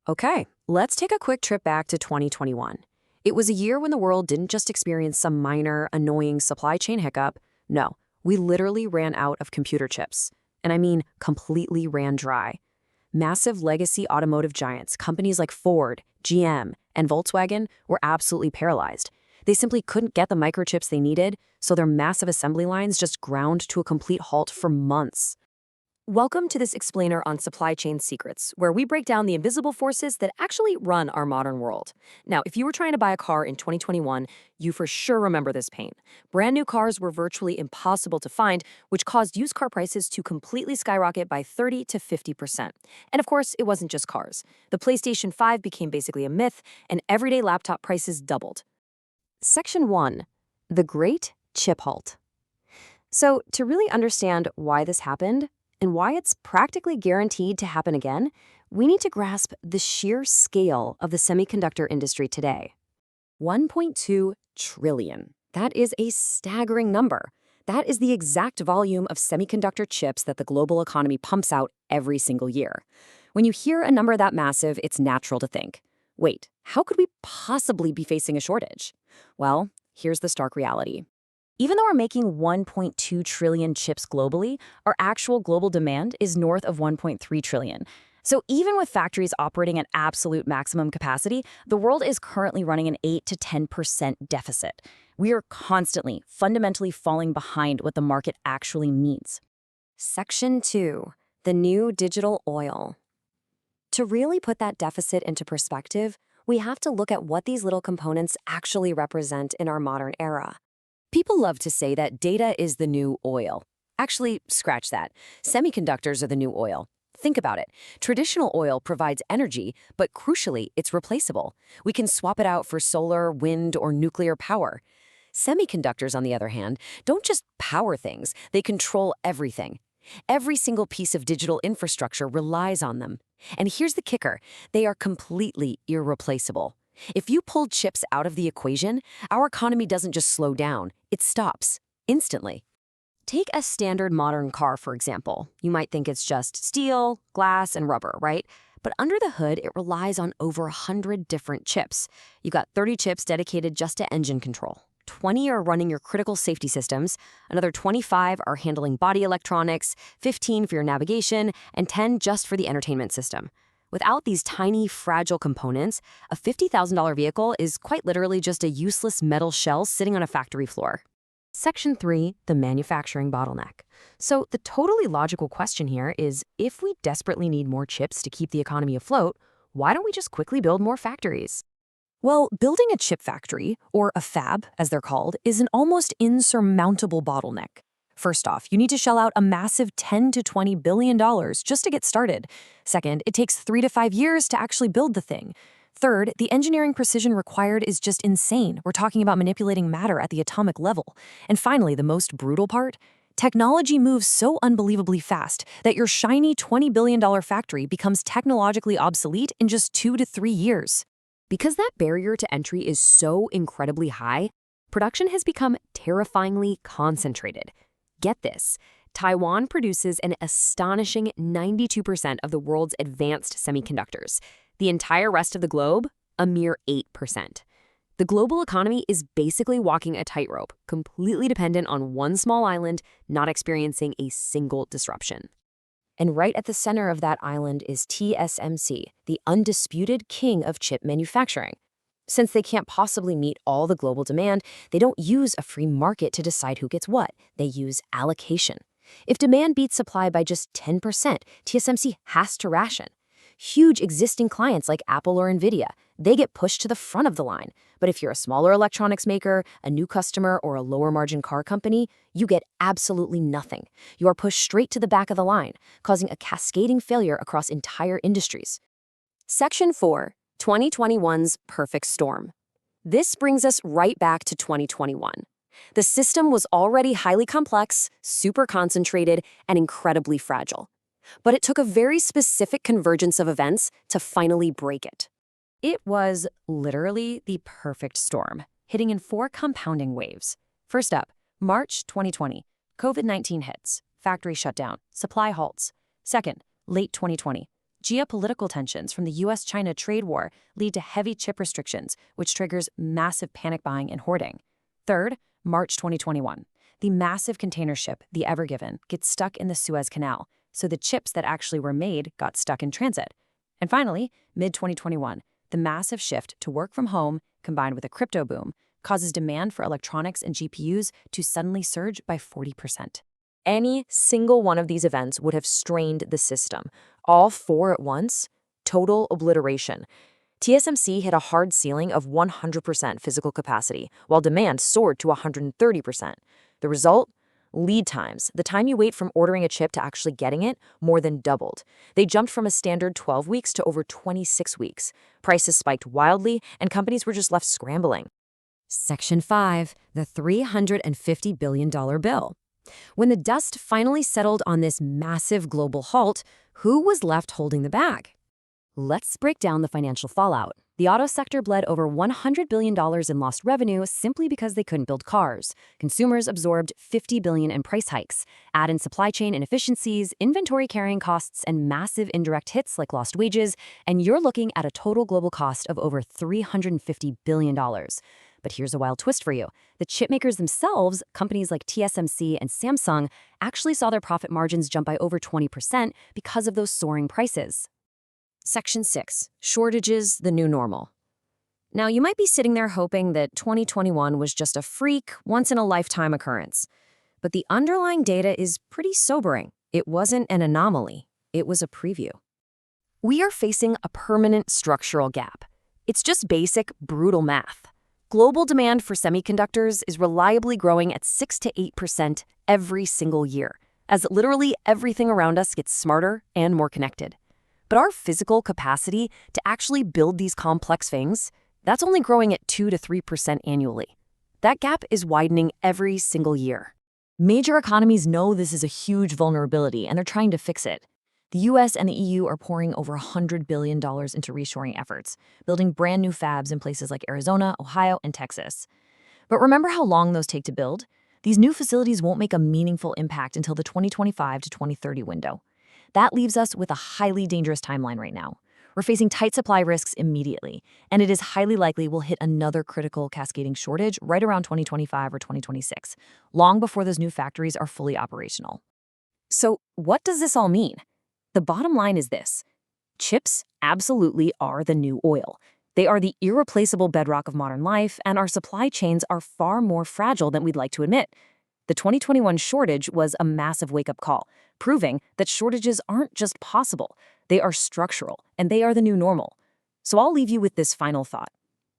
Okay, let's take a quick trip back to 2021. It was a year when the world didn't just experience some minor, annoying supply chain hiccup. No, we literally ran out of computer chips. And I mean completely ran dry. Massive legacy automotive giants, companies like Ford, GM, and Volkswagen were absolutely paralyzed. They simply couldn't get the microchips they needed, so their massive assembly lines just ground to a complete halt for months. Welcome to this explainer on supply chain secrets, where we break down the invisible forces that actually run our modern world. Now, if you were trying to buy a car in 2021, you for sure remember this pain. Brand new cars were virtually impossible to find, which caused used car prices to completely skyrocket by 30 to 50%. And of course, it wasn't just cars. The PlayStation 5 became basically a myth, and everyday laptop prices doubled. Section 1. The Great Chip Halt. So, to really understand why this happened, and why it's practically guaranteed to happen again, we need to grasp the sheer scale of the semiconductor industry today. 1.2 trillion. That is a staggering number. That is the exact volume of semiconductor chips that the global economy pumps out every single year. When you hear a number that massive, it's natural to think, wait, how could we possibly be facing a shortage? Well, here's the stark reality. Even though we're making 1.2 trillion chips globally, our actual global demand is north of 1.3 trillion. So even with factories operating at absolute maximum capacity, the world is currently running an 8 to 10% deficit. We are constantly, fundamentally falling behind what the market actually needs. Section 2. The new digital oil. To really put that deficit into perspective, we have to look at what these little components actually represent in our modern era. People love to say that data is the new oil. Actually, scratch that. Semiconductors are the new oil. Think about it. Traditional oil provides energy, but crucially, it's replaceable. We can swap it out for solar, wind, or nuclear power. Semiconductors, on the other hand, don't just power things, they control everything. Every single piece of digital infrastructure relies on them. And here's the kicker, they are completely irreplaceable. If you pull chips out of the equation, our economy doesn't just slow down, it stops, instantly. Take a standard modern car, for example. You might think it's just steel, glass, and rubber, right? But under the hood, it relies on over 100 different chips. You got 30 chips dedicated just to engine control. 20 are running your critical safety systems, another 25 are handling body electronics, 15 for your navigation, and 10 just for the entertainment system. Without these tiny, fragile components, a $50,000 vehicle is quite literally just a useless metal shell sitting on a factory floor. Section 3, the manufacturing bottleneck. So the totally logical question here is, if we desperately need more chips to keep the economy afloat, why don't we just quickly build more factories? Well, building a chip factory, or a fab, as they're called, is an almost insurmountable bottleneck. First off, you need to shell out a massive $10 to $20 billion just to get started. Second, it takes 3 to 5 years to actually build the thing. Third, the engineering precision required is just insane. We're talking about manipulating matter at the atomic level. And finally, the most brutal part, technology moves so unbelievably fast that your shiny $20 billion factory becomes technologically obsolete in just 2 to 3 years. Because that barrier to entry is so incredibly high, production has become terrifyingly concentrated. Get this, Taiwan produces an astonishing 92% of the world's advanced semiconductors. The entire rest of the globe, a mere 8%. The global economy is basically walking a tightrope, completely dependent on one small island, not experiencing a single disruption. And right at the center of that island is TSMC, the undisputed king of chip manufacturing. Since they can't possibly meet all the global demand, they don't use a free market to decide who gets what. They use allocation. If demand beats supply by just 10%, TSMC has to ration. Huge existing clients like Apple or Nvidia, they get pushed to the front of the line. But if you're a smaller electronics maker, a new customer, or a lower-margin car company, you get absolutely nothing. You are pushed straight to the back of the line, causing a cascading failure across entire industries. Section 4. 2021's perfect storm. This brings us right back to 2021. The system was already highly complex, super concentrated, and incredibly fragile. But it took a very specific convergence of events to finally break it. It was literally the perfect storm, hitting in 4 compounding waves. First up, March 2020, COVID-19 hits, factory shutdown, supply halts. Second, late 2020, Geopolitical tensions from the US-China trade war lead to heavy chip restrictions, which triggers massive panic buying and hoarding. Third, March 2021. The massive container ship, the Ever Given, gets stuck in the Suez Canal, so the chips that actually were made got stuck in transit. And finally, mid-2021, the massive shift to work from home, combined with a crypto boom, causes demand for electronics and GPUs to suddenly surge by 40%. Any single one of these events would have strained the system. All four at once, total obliteration. TSMC hit a hard ceiling of 100% physical capacity, while demand soared to 130%. The result? Lead times, the time you wait from ordering a chip to actually getting it, more than doubled. They jumped from a standard 12 weeks to over 26 weeks. Prices spiked wildly, and companies were just left scrambling. Section 5, the $350 billion bill. When the dust finally settled on this massive global halt, who was left holding the bag? Let's break down the financial fallout. The auto sector bled over $100 billion in lost revenue simply because they couldn't build cars. Consumers absorbed $50 billion in price hikes. Add in supply chain inefficiencies, inventory carrying costs, and massive indirect hits like lost wages, and you're looking at a total global cost of over $350 billion. But here's a wild twist for you. The chipmakers themselves, companies like TSMC and Samsung, actually saw their profit margins jump by over 20% because of those soaring prices. Section 6. Shortages, the new normal. Now, you might be sitting there hoping that 2021 was just a freak, once-in-a-lifetime occurrence. But the underlying data is pretty sobering. It wasn't an anomaly. It was a preview. We are facing a permanent structural gap. It's just basic, brutal math. Global demand for semiconductors is reliably growing at 6 to 8% every single year, as literally everything around us gets smarter and more connected. But our physical capacity to actually build these complex things, that's only growing at 2 to 3% annually. That gap is widening every single year. Major economies know this is a huge vulnerability, and they're trying to fix it. The US and the EU are pouring over $100 billion into reshoring efforts, building brand new fabs in places like Arizona, Ohio, and Texas. But remember how long those take to build? These new facilities won't make a meaningful impact until the 2025 to 2030 window. That leaves us with a highly dangerous timeline right now. We're facing tight supply risks immediately, and it is highly likely we'll hit another critical cascading shortage right around 2025 or 2026, long before those new factories are fully operational. So what does this all mean? The bottom line is this. Chips absolutely are the new oil. They are the irreplaceable bedrock of modern life, and our supply chains are far more fragile than we'd like to admit. The 2021 shortage was a massive wake-up call, proving that shortages aren't just possible, they are structural, and they are the new normal. So I'll leave you with this final thought.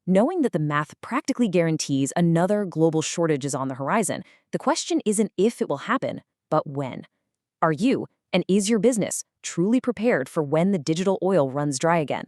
Knowing that the math practically guarantees another global shortage is on the horizon, the question isn't if it will happen, but when. Are you, and is your business, truly prepared for when the digital oil runs dry again?